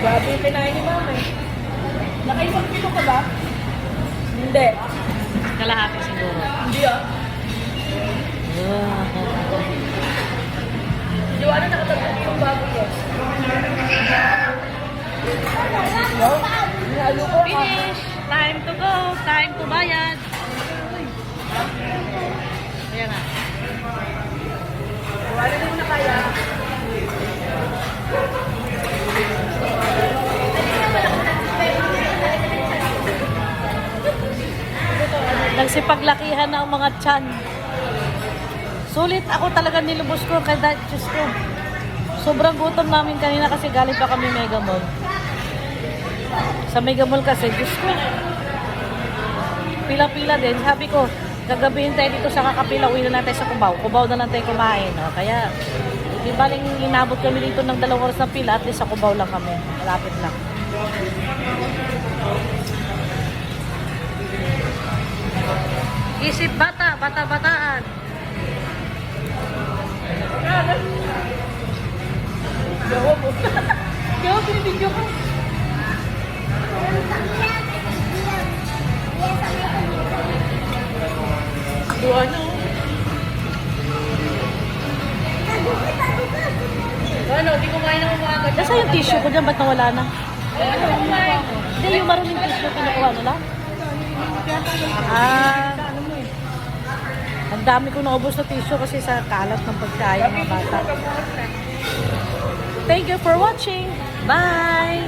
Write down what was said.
Grabe yung kinain ni Mama eh. Nakaisang kilo ka ba? Hindi. Kalahati siguro. Hindi ah. Joanna, nakatatlong yung bago ko. Halo ko. Finish! Time to go! Time to bayad! Ayan na. Joanna, hindi mo na kaya. Nagsipaglakihan na ang mga tiyan. Sulit ako talaga nilubos ko kay Diyos ko. Sobrang gutom namin kanina kasi galing pa kami Mega Mall. Sa Mega Mall kasi, Diyos ko. Pila-pila din. Sabi ko, gagabihin tayo dito sa Kakapila, uwi na lang tayo sa Cubao. Cubao na lang tayo kumain. No? Kaya, di baling inabot kami dito ng 2 oras na pila, at least sa Cubao lang kami. Malapit lang. Isip bata, bata-bataan. Gawa mo. Gawa, pinibidyo ko. Joanna. Ano, di kumain ng umaga. Nasa yung tissue ko dyan, ba't nawala na? Ano, kumain. Hindi, yung maraming tissue, kinukuha nila. Ah, ang dami ko naubos na tissue kasi sa kalat ng pagkain ng mga bata. Thank you for watching. Bye!